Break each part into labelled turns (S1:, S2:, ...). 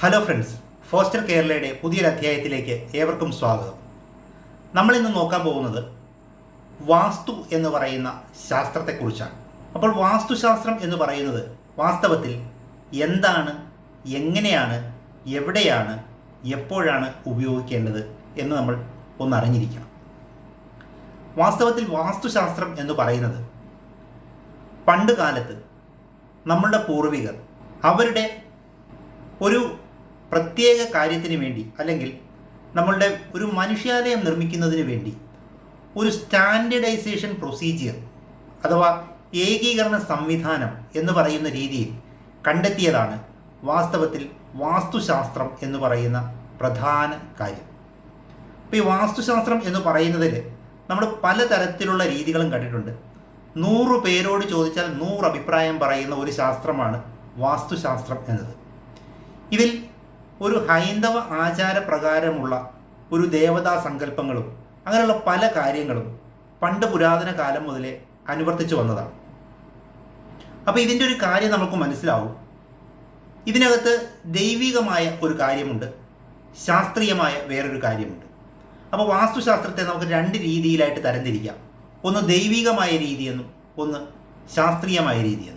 S1: Hello friends, foster കേരളയുടെ പുതിയൊരു അധ്യായത്തിലേക്ക് ഏവർക്കും സ്വാഗതം. നമ്മളിന്ന് നോക്കാൻ പോകുന്നത് വാസ്തു എന്ന് പറയുന്ന ശാസ്ത്രത്തെക്കുറിച്ചാണ്. അപ്പോൾ വാസ്തുശാസ്ത്രം എന്ന് പറയുന്നത് വാസ്തവത്തിൽ എന്താണ്, എങ്ങനെയാണ്, എവിടെയാണ്, എപ്പോഴാണ് ഉപയോഗിക്കേണ്ടത് എന്ന് നമ്മൾ ഒന്നറിഞ്ഞിരിക്കണം. വാസ്തവത്തിൽ വാസ്തുശാസ്ത്രം എന്ന് പറയുന്നത് പണ്ട് കാലത്ത് നമ്മളുടെ പൂർവികർ അവരുടെ ഒരു പ്രത്യേക കാര്യത്തിന് വേണ്ടി, അല്ലെങ്കിൽ നമ്മളുടെ ഒരു മനുഷ്യാലയം നിർമ്മിക്കുന്നതിന് വേണ്ടി ഒരു സ്റ്റാൻഡേർഡൈസേഷൻ പ്രൊസീജിയർ അഥവാ ഏകീകരണ സംവിധാനം എന്ന് പറയുന്ന രീതിയിൽ കണ്ടെത്തിയതാണ് വാസ്തവത്തിൽ വാസ്തുശാസ്ത്രം എന്ന് പറയുന്ന പ്രധാന കാര്യം. അപ്പോൾ ഈ വാസ്തുശാസ്ത്രം എന്ന് പറയുന്നതിൽ നമ്മൾ പലതരത്തിലുള്ള രീതികളും കണ്ടിട്ടുണ്ട്. 100 പേരോട് ചോദിച്ചാൽ 100 അഭിപ്രായം പറയുന്ന ഒരു ശാസ്ത്രമാണ് വാസ്തുശാസ്ത്രം എന്നത്. ഇതിൽ ഒരു ഹൈന്ദവ ആചാരപ്രകാരമുള്ള ഒരു ദേവതാ സങ്കല്പങ്ങളും അങ്ങനെയുള്ള പല കാര്യങ്ങളും പണ്ട് പുരാതന കാലം മുതലേ അനുവർത്തിച്ചു വന്നതാണ്. അപ്പോൾ ഇതിൻ്റെ ഒരു കാര്യം നമുക്ക് മനസ്സിലാവും. ഇതിനകത്ത് ദൈവികമായ ഒരു കാര്യമുണ്ട്, ശാസ്ത്രീയമായ വേറൊരു കാര്യമുണ്ട്. അപ്പോൾ വാസ്തുശാസ്ത്രത്തെ നമുക്ക് 2 രീതിയിലായിട്ട് തരംതിരിക്കാം. ഒന്ന് ദൈവികമായ രീതിയെന്നും ഒന്ന് ശാസ്ത്രീയമായ രീതിയെന്നും.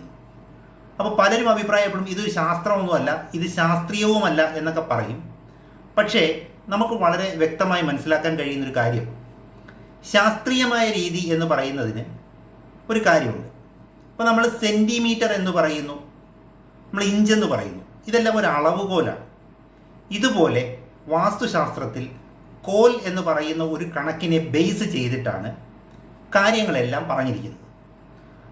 S1: അപ്പോൾ പലരും അഭിപ്രായപ്പെടും ഇതൊരു ശാസ്ത്രമൊന്നുമല്ല, ഇത് ശാസ്ത്രീയവുമല്ല എന്നൊക്കെ പറയും. പക്ഷേ നമുക്ക് വളരെ വ്യക്തമായി മനസ്സിലാക്കാൻ കഴിയുന്നൊരു കാര്യം, ശാസ്ത്രീയമായ രീതി എന്ന് പറയുന്നതിന് ഒരു കാര്യമുണ്ട്. അപ്പോൾ നമ്മൾ സെൻറ്റിമീറ്റർ എന്ന് പറയുന്നു, നമ്മൾ ഇഞ്ചെന്ന് പറയുന്നു, ഇതെല്ലാം ഒരു അളവുകോലാണ്. ഇതുപോലെ വാസ്തുശാസ്ത്രത്തിൽ കോൽ എന്ന് പറയുന്ന ഒരു കണക്കിനെ ബേസ് ചെയ്തിട്ടാണ് കാര്യങ്ങളെല്ലാം പറഞ്ഞിരിക്കുന്നത്.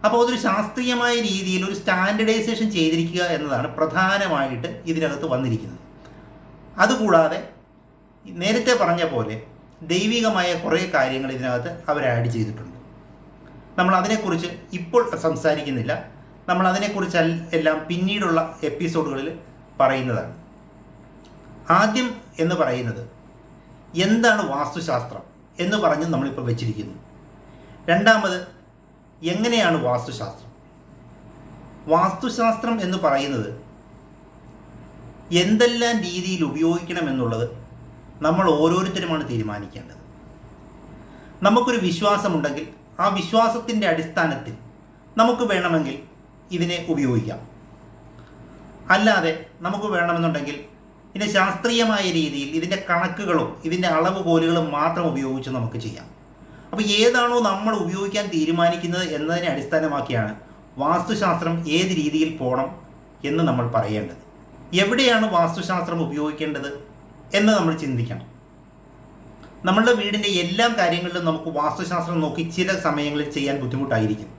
S1: അപ്പോൾ അതൊരു ശാസ്ത്രീയമായ രീതിയിൽ ഒരു സ്റ്റാൻഡേർഡൈസേഷൻ ചെയ്തിരിക്കുക എന്നതാണ് പ്രധാനമായിട്ട് ഇതിനകത്ത് വന്നിരിക്കുന്നത്. അതുകൂടാതെ നേരത്തെ പറഞ്ഞ പോലെ ദൈവികമായ കുറേ കാര്യങ്ങൾ ഇതിനകത്ത് അവർ ആഡ് ചെയ്തിട്ടുണ്ട്. നമ്മൾ അതിനെക്കുറിച്ച് ഇപ്പോൾ സംസാരിക്കുന്നില്ല, നമ്മൾ അതിനെക്കുറിച്ച് എല്ലാം പിന്നീടുള്ള എപ്പിസോഡുകളിൽ പറയുന്നതാണ്. ആദ്യം എന്ന് പറയുന്നത് എന്താണ് വാസ്തുശാസ്ത്രം എന്ന് പറഞ്ഞ് നമ്മളിപ്പോൾ വെച്ചിരിക്കുന്നു. രണ്ടാമത് എങ്ങനെയാണ് വാസ്തുശാസ്ത്രം. വാസ്തുശാസ്ത്രം എന്ന് പറയുന്നത് എന്തെല്ലാം രീതിയിൽ ഉപയോഗിക്കണമെന്നുള്ളത് നമ്മൾ ഓരോരുത്തരുമാണ് തീരുമാനിക്കേണ്ടത്. നമുക്കൊരു വിശ്വാസമുണ്ടെങ്കിൽ ആ വിശ്വാസത്തിൻ്റെ അടിസ്ഥാനത്തിൽ നമുക്ക് വേണമെങ്കിൽ ഇതിനെ ഉപയോഗിക്കാം. അല്ലാതെ നമുക്ക് വേണമെന്നുണ്ടെങ്കിൽ ഇതിനെ ശാസ്ത്രീയമായ രീതിയിൽ ഇതിൻ്റെ കണക്കുകളും ഇതിൻ്റെ അളവുകോലുകളും മാത്രം ഉപയോഗിച്ച് നമുക്ക് ചെയ്യാം. അപ്പോൾ ഏതാണോ നമ്മൾ ഉപയോഗിക്കാൻ തീരുമാനിക്കുന്നത് എന്നതിനെ അടിസ്ഥാനമാക്കിയാണ് വാസ്തുശാസ്ത്രം ഏത് രീതിയിൽ പോകണം എന്ന് നമ്മൾ പറയേണ്ടത്. എവിടെയാണ് വാസ്തുശാസ്ത്രം ഉപയോഗിക്കേണ്ടത് എന്ന് നമ്മൾ ചിന്തിക്കണം. നമ്മളുടെ വീടിൻ്റെ എല്ലാ കാര്യങ്ങളിലും നമുക്ക് വാസ്തുശാസ്ത്രം നോക്കി ചില സമയങ്ങളിൽ ചെയ്യാൻ ബുദ്ധിമുട്ടായിരിക്കും.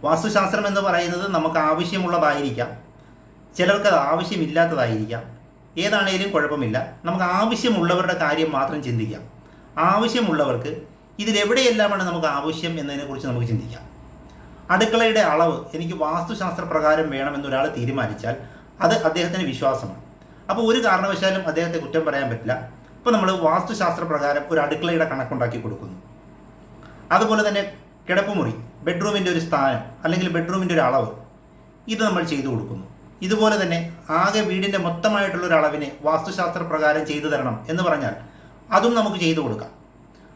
S1: വാസ്തുശാസ്ത്രം എന്ന് പറയുന്നത് നമുക്ക് ആവശ്യമുള്ളതായിരിക്കാം, ചിലർക്കത് ആവശ്യമില്ലാത്തതായിരിക്കാം. ഏതാണേലും കുഴപ്പമില്ല, നമുക്ക് ആവശ്യമുള്ളവരുടെ കാര്യം മാത്രം ചിന്തിക്കാം. ആവശ്യമുള്ളവർക്ക് ഇതിലെവിടെയെല്ലാമാണ് നമുക്ക് ആവശ്യം എന്നതിനെക്കുറിച്ച് നമുക്ക് ചിന്തിക്കാം. അടുക്കളയുടെ അളവ് എനിക്ക് വാസ്തുശാസ്ത്ര പ്രകാരം വേണമെന്നൊരാൾ തീരുമാനിച്ചാൽ അത് അദ്ദേഹത്തിന് വിശ്വാസമാണ്. അപ്പോൾ ഒരു കാരണവശാലും അദ്ദേഹത്തെ കുറ്റം പറയാൻ പറ്റില്ല. ഇപ്പോൾ നമ്മൾ വാസ്തുശാസ്ത്ര പ്രകാരം ഒരു അടുക്കളയുടെ കണക്കുണ്ടാക്കി കൊടുക്കുന്നു. അതുപോലെ തന്നെ കിടപ്പുമുറി, ബെഡ്റൂമിൻ്റെ ഒരു സ്ഥാനം അല്ലെങ്കിൽ ബെഡ്റൂമിൻ്റെ ഒരു അളവ്, ഇത് നമ്മൾ ചെയ്തു കൊടുക്കുന്നു. ഇതുപോലെ തന്നെ ആകെ വീടിൻ്റെ മൊത്തമായിട്ടുള്ളൊരു അളവിനെ വാസ്തുശാസ്ത്ര പ്രകാരം ചെയ്തു തരണം എന്ന് പറഞ്ഞാൽ അതും നമുക്ക് ചെയ്തു കൊടുക്കാം.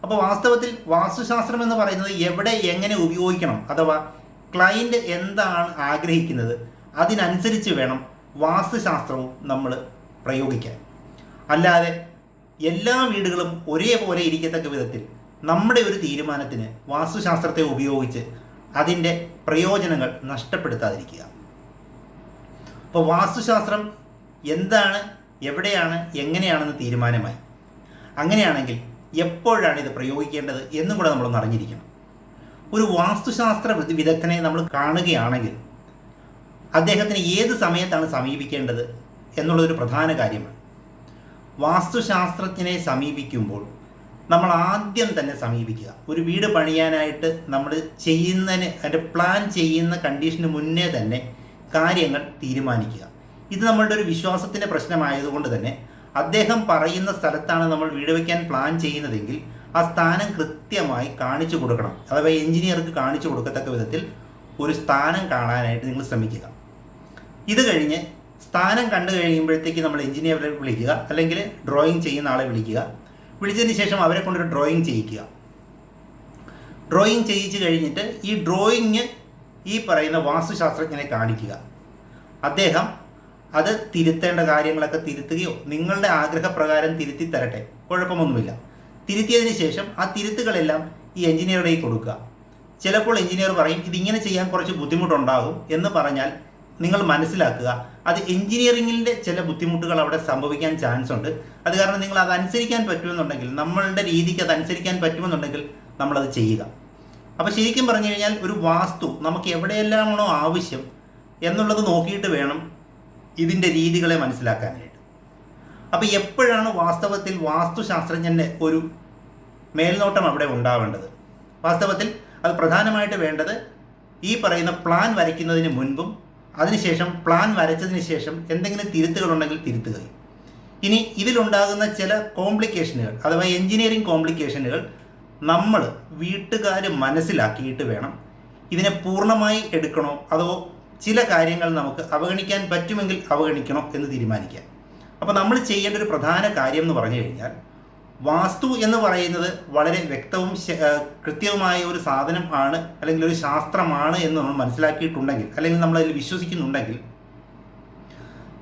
S1: അപ്പോൾ വാസ്തവത്തിൽ വാസ്തുശാസ്ത്രം എന്ന് പറയുന്നത് എവിടെ എങ്ങനെ ഉപയോഗിക്കണം, അഥവാ ക്ലയൻറ്റ് എന്താണ് ആഗ്രഹിക്കുന്നത് അതിനനുസരിച്ച് വേണം വാസ്തുശാസ്ത്രവും നമ്മൾ പ്രയോഗിക്കാൻ. അല്ലാതെ എല്ലാ വീടുകളും ഒരേപോലെ ഇരിക്കത്തക്ക വിധത്തിൽ നമ്മുടെ ഒരു തീരുമാനത്തിന് വാസ്തുശാസ്ത്രത്തെ ഉപയോഗിച്ച് അതിൻ്റെ പ്രയോജനങ്ങൾ നഷ്ടപ്പെടുത്താതിരിക്കുക. അപ്പോൾ വാസ്തുശാസ്ത്രം എന്താണ്, എവിടെയാണ്, എങ്ങനെയാണെന്ന് തീരുമാനമായി. അങ്ങനെയാണെങ്കിൽ എപ്പോഴാണ് ഇത് പ്രയോഗിക്കേണ്ടത് എന്നും കൂടെ നമ്മളൊന്ന് അറിഞ്ഞിരിക്കണം. ഒരു വാസ്തുശാസ്ത്ര വിദഗ്ധനെ നമ്മൾ കാണുകയാണെങ്കിൽ അദ്ദേഹത്തിന് ഏത് സമയത്താണ് സമീപിക്കേണ്ടത് എന്നുള്ളതൊരു പ്രധാന കാര്യമാണ്. വാസ്തുശാസ്ത്രജ്ഞനെ സമീപിക്കുമ്പോൾ നമ്മൾ ആദ്യം തന്നെ സമീപിക്കുക ഒരു വീട് പണിയാനായിട്ട് നമ്മൾ ചെയ്യുന്നതിന് അതിൻ്റെ പ്ലാൻ ചെയ്യുന്ന കണ്ടീഷന് മുന്നേ തന്നെ കാര്യങ്ങൾ തീരുമാനിക്കുക. ഇത് നമ്മളുടെ ഒരു വിശ്വാസത്തിൻ്റെ പ്രശ്നമായതുകൊണ്ട് തന്നെ അദ്ദേഹം പറയുന്ന സ്ഥലത്താണ് നമ്മൾ വീട് വയ്ക്കാൻ പ്ലാൻ ചെയ്യുന്നതെങ്കിൽ ആ സ്ഥാനം കൃത്യമായി കാണിച്ചു കൊടുക്കണം. അഥവാ എഞ്ചിനീയർക്ക് കാണിച്ചു കൊടുക്കത്തക്ക വിധത്തിൽ ഒരു സ്ഥാനം കാണാനായിട്ട് നിങ്ങൾ ശ്രമിക്കുക. ഇത് കഴിഞ്ഞ് സ്ഥാനം കണ്ടു കഴിയുമ്പോഴത്തേക്ക് നമ്മൾ എഞ്ചിനീയറെ വിളിക്കുക, അല്ലെങ്കിൽ ഡ്രോയിങ് ചെയ്യുന്ന ആളെ വിളിക്കുക. വിളിച്ചതിന് ശേഷം അവരെ കൊണ്ടൊരു ഡ്രോയിങ് ചെയ്യിക്കുക. ഡ്രോയിങ് ചെയ്യിച്ച് കഴിഞ്ഞിട്ട് ഈ ഡ്രോയിങ് ഈ പറയുന്ന വാസ്തുശാസ്ത്രജ്ഞനെ കാണിക്കുക. അദ്ദേഹം അത് തിരുത്തേണ്ട കാര്യങ്ങളൊക്കെ തിരുത്തുകയോ നിങ്ങളുടെ ആഗ്രഹപ്രകാരം തിരുത്തി തരട്ടെ, കുഴപ്പമൊന്നുമില്ല. തിരുത്തിയതിന് ശേഷം ആ തിരുത്തുകളെല്ലാം ഈ എഞ്ചിനീയറുടെ കൊടുക്കുക. ചിലപ്പോൾ എഞ്ചിനീയർ പറയും ഇതിങ്ങനെ ചെയ്യാൻ കുറച്ച് ബുദ്ധിമുട്ടുണ്ടാകും എന്ന് പറഞ്ഞാൽ നിങ്ങൾ മനസ്സിലാക്കുക, അത് എഞ്ചിനീയറിങ്ങിൻ്റെ ചില ബുദ്ധിമുട്ടുകൾ അവിടെ സംഭവിക്കാൻ ചാൻസ് ഉണ്ട്. അത് കാരണം നിങ്ങൾ അതനുസരിക്കാൻ പറ്റുമെന്നുണ്ടെങ്കിൽ, നമ്മളുടെ രീതിക്ക് അതനുസരിക്കാൻ പറ്റുമെന്നുണ്ടെങ്കിൽ നമ്മളത് ചെയ്യുക. അപ്പോൾ ശരിക്കും പറഞ്ഞു കഴിഞ്ഞാൽ ഒരു വാസ്തു നമുക്ക് എവിടെയെല്ലാമാണോ ആവശ്യം എന്നുള്ളത് നോക്കിയിട്ട് വേണം ഇതിൻ്റെ രീതികളെ മനസ്സിലാക്കാനായിട്ട്. അപ്പോൾ എപ്പോഴാണ് വാസ്തവത്തിൽ വാസ്തുശാസ്ത്രജ്ഞൻ്റെ ഒരു മേൽനോട്ടം അവിടെ ഉണ്ടാവേണ്ടത്? വാസ്തവത്തിൽ അത് പ്രധാനമായിട്ട് വേണ്ടത് ഈ പറയുന്ന പ്ലാൻ വരയ്ക്കുന്നതിന് മുൻപും അതിനുശേഷം പ്ലാൻ വരച്ചതിന് ശേഷം എന്തെങ്കിലും തിരുത്തുകളുണ്ടെങ്കിൽ തിരുത്തുകയും. ഇനി ഇതിലുണ്ടാകുന്ന ചില കോംപ്ലിക്കേഷനുകൾ അഥവാ എൻജിനീയറിംഗ് കോംപ്ലിക്കേഷനുകൾ നമ്മൾ വീട്ടുകാർ മനസ്സിലാക്കിയിട്ട് വേണം ഇതിനെ പൂർണ്ണമായി എടുക്കണോ അതോ ചില കാര്യങ്ങൾ നമുക്ക് അവഗണിക്കാൻ പറ്റുമെങ്കിൽ അവഗണിക്കണോ എന്ന് തീരുമാനിക്കാം. അപ്പോൾ നമ്മൾ ചെയ്യേണ്ട ഒരു പ്രധാന കാര്യം എന്ന് പറഞ്ഞു കഴിഞ്ഞാൽ, വാസ്തു എന്ന് പറയുന്നത് വളരെ വ്യക്തവും കൃത്യവുമായ ഒരു സാധനം ആണ്, അല്ലെങ്കിൽ ഒരു ശാസ്ത്രമാണ് എന്ന് നമ്മൾ മനസ്സിലാക്കിയിട്ടുണ്ടെങ്കിൽ, അല്ലെങ്കിൽ നമ്മളതിൽ വിശ്വസിക്കുന്നുണ്ടെങ്കിൽ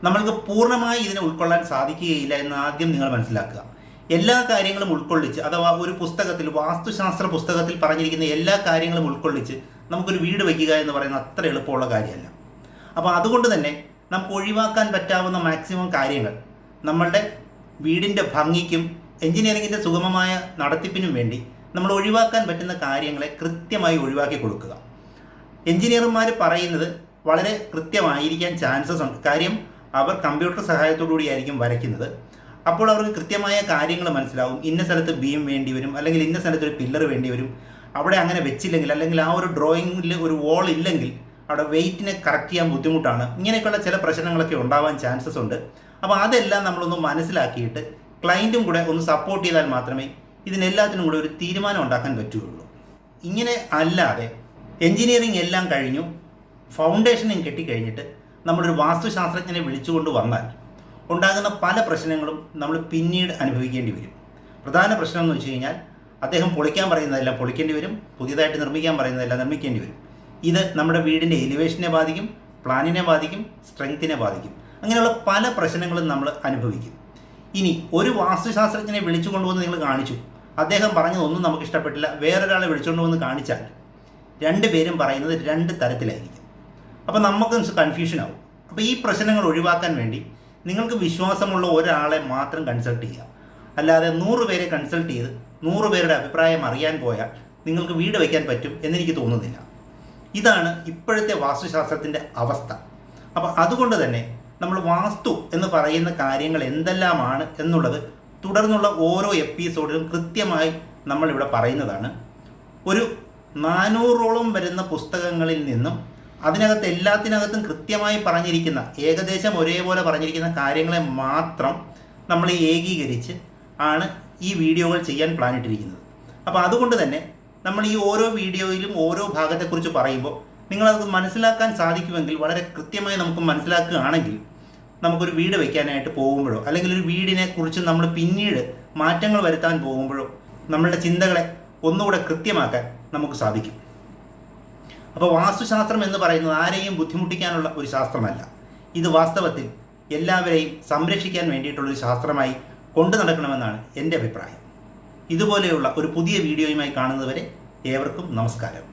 S1: നമ്മൾക്ക് പൂർണ്ണമായി ഇതിനെ ഉൾക്കൊള്ളാൻ സാധിക്കുകയില്ല എന്ന് ആദ്യം നിങ്ങൾ മനസ്സിലാക്കുക. എല്ലാ കാര്യങ്ങളും ഉൾക്കൊള്ളിച്ച്, അഥവാ ഒരു പുസ്തകത്തിൽ, വാസ്തുശാസ്ത്ര പുസ്തകത്തിൽ പറഞ്ഞിരിക്കുന്ന എല്ലാ കാര്യങ്ങളും ഉൾക്കൊള്ളിച്ച് നമുക്കൊരു വീട് വയ്ക്കുക എന്ന് പറയുന്നത് അത്ര എളുപ്പമുള്ള കാര്യമല്ല. അപ്പോൾ അതുകൊണ്ട് തന്നെ നമുക്ക് ഒഴിവാക്കാൻ പറ്റാവുന്ന മാക്സിമം കാര്യങ്ങൾ നമ്മളുടെ വീടിൻ്റെ ഭംഗിക്കും എഞ്ചിനീയറിങ്ങിൻ്റെ സുഗമമായ നടത്തിപ്പിനും വേണ്ടി നമ്മൾ ഒഴിവാക്കാൻ പറ്റുന്ന കാര്യങ്ങളെ കൃത്യമായി ഒഴിവാക്കി കൊടുക്കുക. എഞ്ചിനീയർമാർ പറയുന്നത് വളരെ കൃത്യമായിരിക്കാൻ ചാൻസസ് ഉണ്ട്. കാര്യം അവർ കമ്പ്യൂട്ടർ സഹായത്തോടുകൂടി ആയിരിക്കും വരയ്ക്കുന്നത്. അപ്പോൾ അവർക്ക് കൃത്യമായ കാര്യങ്ങൾ മനസ്സിലാവും. ഇന്ന സ്ഥലത്ത് ബീം വേണ്ടി വരും, അല്ലെങ്കിൽ ഇന്ന സ്ഥലത്ത് ഒരു പില്ലർ വേണ്ടി വരും. അവിടെ അങ്ങനെ വെച്ചില്ലെങ്കിൽ, അല്ലെങ്കിൽ ആ ഒരു ഡ്രോയിങ്ങിൽ ഒരു വോൾ ഇല്ലെങ്കിൽ അവിടെ വെയിറ്റിനെ കറക്റ്റ് ചെയ്യാൻ ബുദ്ധിമുട്ടാണ്. ഇങ്ങനെയൊക്കെയുള്ള ചില പ്രശ്നങ്ങളൊക്കെ ഉണ്ടാവാൻ ചാൻസസ് ഉണ്ട്. അപ്പോൾ അതെല്ലാം നമ്മളൊന്ന് മനസ്സിലാക്കിയിട്ട് ക്ലയൻറ്റും കൂടെ ഒന്ന് സപ്പോർട്ട് ചെയ്താൽ മാത്രമേ ഇതിനെല്ലാത്തിനും കൂടെ ഒരു തീരുമാനം ഉണ്ടാക്കാൻ പറ്റുകയുള്ളൂ. ഇങ്ങനെ അല്ലാതെ എൻജിനീയറിംഗ് എല്ലാം കഴിഞ്ഞു, ഫൗണ്ടേഷനും കെട്ടിക്കഴിഞ്ഞിട്ട് നമ്മളൊരു വാസ്തുശാസ്ത്രജ്ഞനെ വിളിച്ചുകൊണ്ട് വന്നാൽ ഉണ്ടാകുന്ന പല പ്രശ്നങ്ങളും നമ്മൾ പിന്നീട് അനുഭവിക്കേണ്ടി വരും. പ്രധാന പ്രശ്നം എന്ന് വെച്ച് കഴിഞ്ഞാൽ, അദ്ദേഹം പൊളിക്കാൻ പറയുന്നതെല്ലാം പൊളിക്കേണ്ടി വരും, പുതിയതായിട്ട് നിർമ്മിക്കാൻ പറയുന്നതെല്ലാം നിർമ്മിക്കേണ്ടി വരും. ഇത് നമ്മുടെ വീടിൻ്റെ എലിവേഷനെ ബാധിക്കും, പ്ലാനിനെ ബാധിക്കും, സ്ട്രെങ്ത്തിനെ ബാധിക്കും. അങ്ങനെയുള്ള പല പ്രശ്നങ്ങളും നമ്മൾ അനുഭവിക്കും. ഇനി ഒരു വാസ്തുശാസ്ത്രജ്ഞനെ വിളിച്ചു കൊണ്ടുവന്ന് നിങ്ങൾ കാണിച്ചു, അദ്ദേഹം പറഞ്ഞതൊന്നും നമുക്ക് ഇഷ്ടപ്പെട്ടില്ല, വേറൊരാളെ വിളിച്ചുകൊണ്ട് വന്ന് കാണിച്ചാൽ രണ്ടുപേരും പറയുന്നത് രണ്ട് തരത്തിലായിരിക്കും. അപ്പോൾ നമുക്ക് കൺഫ്യൂഷനാവും. അപ്പോൾ ഈ പ്രശ്നങ്ങൾ ഒഴിവാക്കാൻ വേണ്ടി നിങ്ങൾക്ക് വിശ്വാസമുള്ള ഒരാളെ മാത്രം കൺസൾട്ട് ചെയ്യുക. അല്ലാതെ 100 പേരെ കൺസൾട്ട് ചെയ്ത് 100 പേരുടെ അഭിപ്രായം അറിയാൻ പോയാൽ നിങ്ങൾക്ക് വീട് വയ്ക്കാൻ പറ്റും എന്നെനിക്ക് തോന്നുന്നില്ല. ഇതാണ് ഇപ്പോഴത്തെ വാസ്തുശാസ്ത്രത്തിൻ്റെ അവസ്ഥ. അപ്പോൾ അതുകൊണ്ട് തന്നെ നമ്മൾ വാസ്തു എന്ന് പറയുന്ന കാര്യങ്ങൾ എന്തെല്ലാമാണ് എന്നുള്ളത് തുടർന്നുള്ള ഓരോ എപ്പിസോഡിലും കൃത്യമായി നമ്മളിവിടെ പറയുന്നതാണ്. ഒരു 400ഓളം വരുന്ന പുസ്തകങ്ങളിൽ നിന്നും അതിനകത്ത് എല്ലാത്തിനകത്തും കൃത്യമായി പറഞ്ഞിരിക്കുന്ന, ഏകദേശം ഒരേപോലെ പറഞ്ഞിരിക്കുന്ന കാര്യങ്ങളെ മാത്രം നമ്മൾ ഏകീകരിച്ച് ആണ് ഈ വീഡിയോകൾ ചെയ്യാൻ പ്ലാൻ ഇട്ടിരിക്കുന്നത്. അപ്പോൾ അതുകൊണ്ട് തന്നെ നമ്മൾ ഈ ഓരോ വീഡിയോയിലും ഓരോ ഭാഗത്തെക്കുറിച്ച് പറയുമ്പോൾ നിങ്ങളത് മനസ്സിലാക്കാൻ സാധിക്കുമെങ്കിൽ, വളരെ കൃത്യമായി നമുക്ക് മനസ്സിലാക്കുകയാണെങ്കിൽ, നമുക്കൊരു വീട് വയ്ക്കാനായിട്ട് പോകുമ്പോഴോ അല്ലെങ്കിൽ ഒരു വീടിനെ കുറിച്ച് നമ്മൾ പിന്നീട് മാറ്റങ്ങൾ വരുത്താൻ പോകുമ്പോഴോ നമ്മളുടെ ചിന്തകളെ ഒന്നുകൂടെ കൃത്യമാക്കാൻ നമുക്ക് സാധിക്കും. അപ്പോൾ വാസ്തുശാസ്ത്രം എന്ന് പറയുന്നത് ആരെയും ബുദ്ധിമുട്ടിക്കാനുള്ള ഒരു ശാസ്ത്രമല്ല. ഇത് വാസ്തവത്തിൽ എല്ലാവരെയും സംരക്ഷിക്കാൻ വേണ്ടിയിട്ടുള്ളൊരു ശാസ്ത്രമായി കൊണ്ടു നടക്കണമെന്നാണ് എൻ്റെ അഭിപ്രായം. ഇതുപോലെയുള്ള ഒരു പുതിയ വീഡിയോയുമായി കാണുന്നതുവരെ ഏവർക്കും നമസ്കാരം.